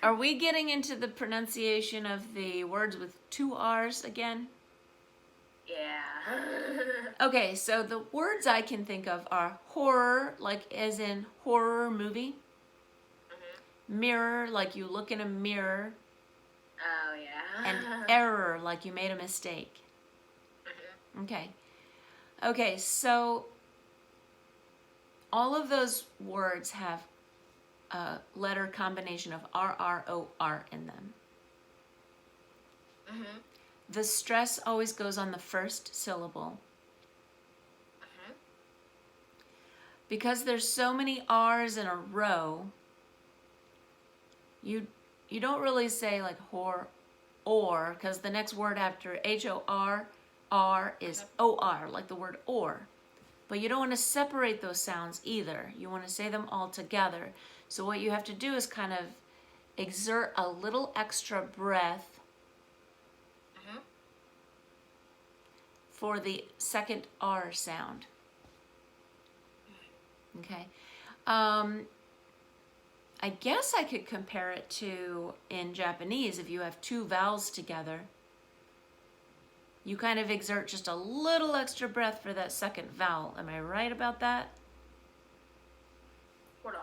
Are we getting into the pronunciation of the words with two R's again? Yeah. Okay, so the words I can think of are horror, like as in horror movie. Mirror, like you look in a mirror. Oh, yeah. And error, like you made a mistake. Okay. Okay, so all of those words have a letter combination of R-R-O-R in them. The stress always goes on the first syllable. Because there's so many R's in a row, you don't really say like or, because the next word after H-O-R, R is O-R, like the word or. But you don't want to separate those sounds either. You want to say them all together. So what you have to do is kind of exert a little extra breath for the second R sound. Okay. I guess I could compare it to in Japanese, if you have two vowels together, you kind of exert just a little extra breath for that second vowel. Am I right about that? Hold on.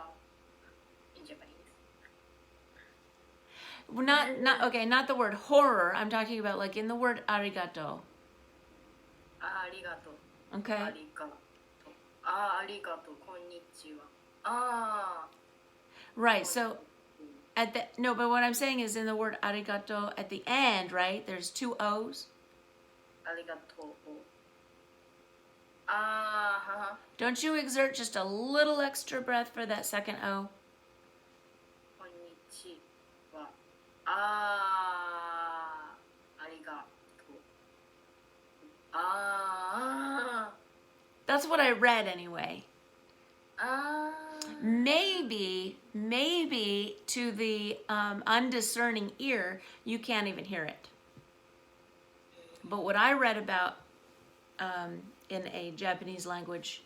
In Japanese. Not the word horror. I'm talking about like in the word arigato. Arigato. Okay. Arigato. Arigato. Konnichiwa. Ah. Right. So but what I'm saying is in the word arigato at the end, right? There's two O's. Arigato. Don't you exert just a little extra breath for that second O? Konnichiwa. Arigato. That's what I read anyway. Maybe to the undiscerning ear, you can't even hear it. But what I read about in a Japanese language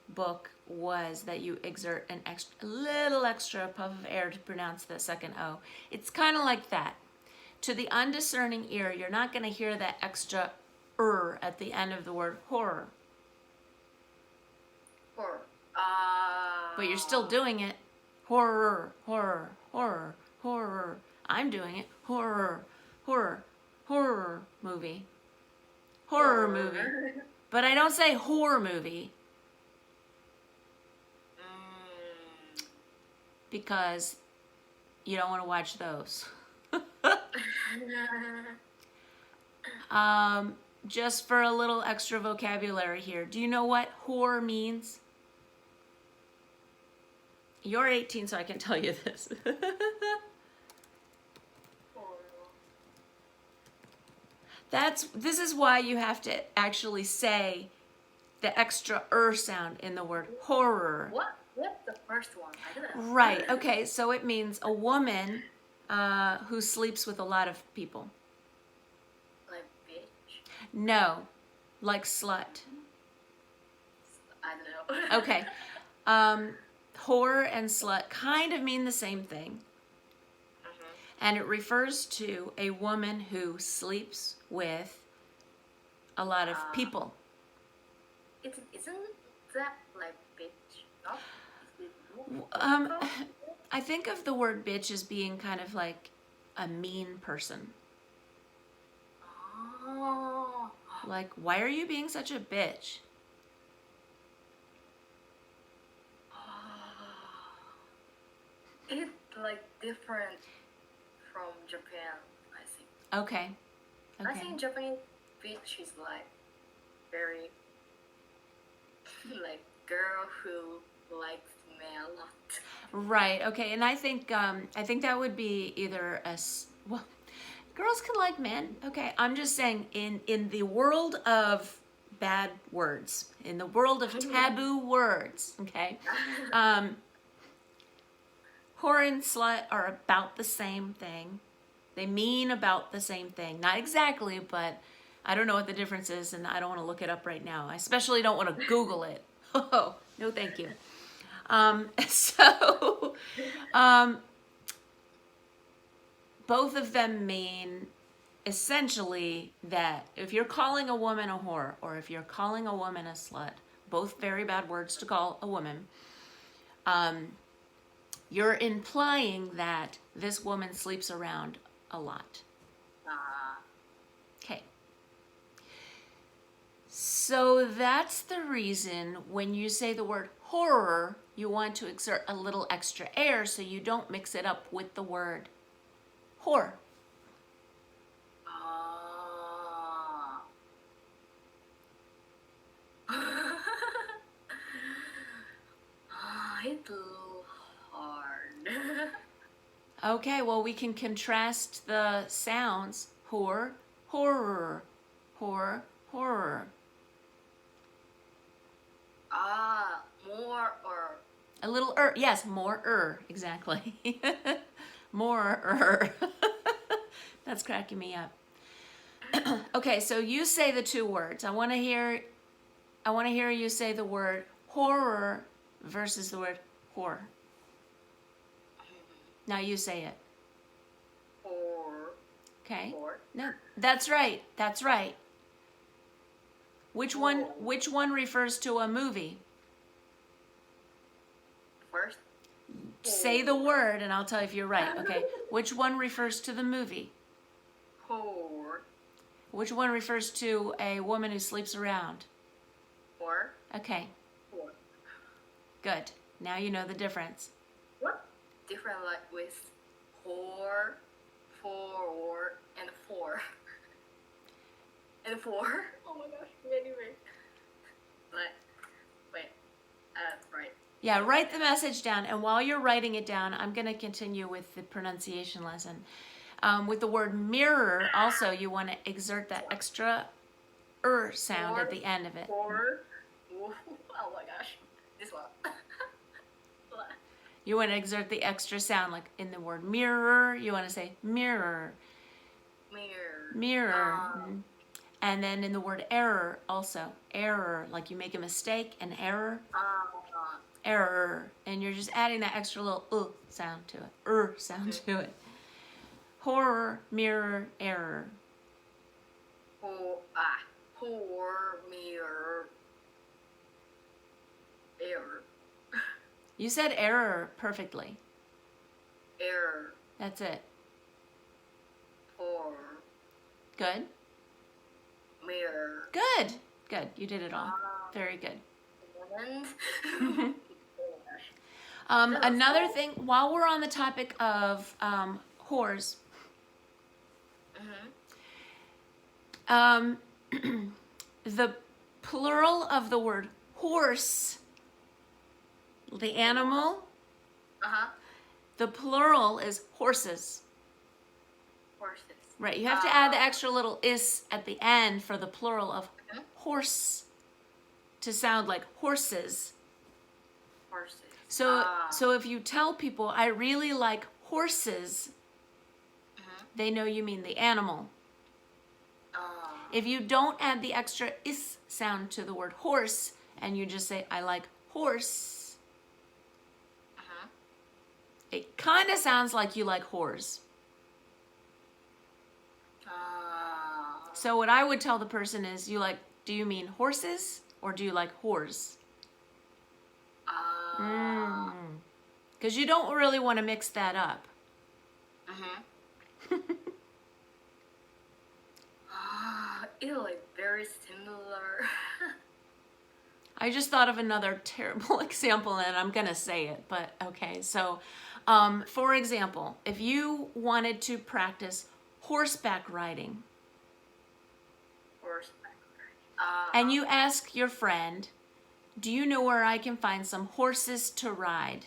book was that you exert a little extra puff of air to pronounce the second O. It's kind of like that. To the undiscerning ear, you're not going to hear that extra at the end of the word horror. Horror. But you're still doing it. Horror, horror, horror, horror. I'm doing it. Horror, horror, horror movie. Horror movie. But I don't say horror movie. Because you don't want to watch those. Just for a little extra vocabulary here. Do you know what whore means? You're 18, so I can tell you this. This is why you have to actually say the extra sound in the word horror. What? What's the first one? I don't know. Right. Okay. So it means a woman who sleeps with a lot of people. Like bitch? No, like slut. I don't know. Okay. Whore and slut kind of mean the same thing. And it refers to a woman who sleeps with a lot of people. Isn't that like bitch? No? I think of the word bitch as being kind of like a mean person. Oh. Like, why are you being such a bitch? It's like different from Japan, I think. Okay. I think Japanese bitch is like very like girl who likes men a lot. Right. Okay. And I think that would be either well, girls can like men. Okay. I'm just saying in the world of bad words, in the world of taboo words. Okay. Whore and slut are about the same thing. They mean about the same thing. Not exactly, but I don't know what the difference is, and I don't want to look it up right now. I especially don't want to Google it. Oh, no thank you. both of them mean essentially that if you're calling a woman a whore or if you're calling a woman a slut, both very bad words to call a woman, you're implying that this woman sleeps around a lot. Okay. So that's the reason when you say the word horror, you want to exert a little extra air so you don't mix it up with the word whore. It's hard. Okay, well, we can contrast the sounds. Whore, horror, whore, horror. More or A little yes, more exactly. More That's cracking me up. Okay, so you say the two words. I want to hear you say the word horror versus the word whore. Now you say it. or Okay? or No, that's right. That's right. Which one refers to a movie? first Say the word and I'll tell you if you're right, okay? Which one refers to the movie? or Which one refers to a woman who sleeps around? or Okay, or. good. Now you know the difference. What? Different like with four, four, and four. And four. Oh my gosh, anyway. Like, wait, right. Yeah, write the message down, and while you're writing it down, I'm going to continue with the pronunciation lesson. With the word mirror, also, you want to exert that extra sound at the end of it. Four. Oh my gosh, this one. You want to exert the extra sound, like in the word mirror, you want to say mirror, Mirror. mirror. And then in the word error, also, error, like you make a mistake, an error. Error, and you're just adding that extra little sound to it, sound to it. Horror, mirror, error. Poor, mirror, error. You said error perfectly. Error. That's it. Poor, Good. mirror. Good. Good. You did it all. Very good. And Another thing, while we're on the topic of whores, the plural of the word horse, the animal, the plural is horses. horses. Right, you have to add the extra little is at the end for the plural of horse to sound like horses. Horses. So if you tell people, I really like horses, they know you mean the animal. If you don't add the extra is sound to the word horse and you just say, I like horse, it kind of sounds like you like whores. So what I would tell the person is, do you mean horses or do you like whores? Because you don't really want to mix that up. It's like very similar. I just thought of another terrible example and I'm going to say it, but okay. So, for example, if you wanted to practice horseback riding, Horseback. and you ask your friend, do you know where I can find some horses to ride?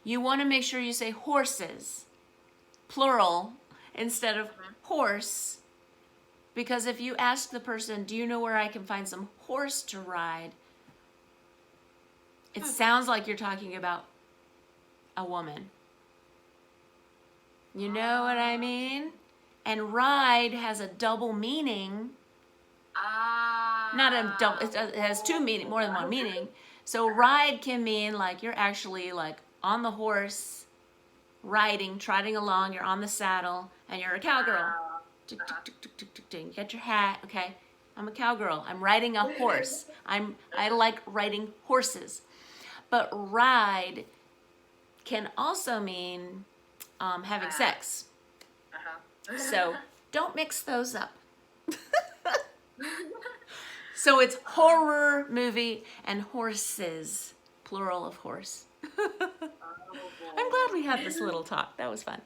You want to make sure you say horses, plural, instead of horse. Because if you ask the person, do you know where I can find some horse to ride? It sounds like you're talking about a woman. You know what I mean? And ride has a double meaning. Not a double, it has two meaning, more than one meaning. So ride can mean like you're actually like on the horse riding, trotting along, you're on the saddle, and you're a cowgirl. Tick, Uh-huh. tick, tick, tick, tick, tick. You get your hat, okay? I'm a cowgirl. I'm riding a horse. I like riding horses. But ride can also mean having sex. Uh-huh. So don't mix those up. So it's horror movie and horses, plural of horse. I'm glad we had this little talk. That was fun.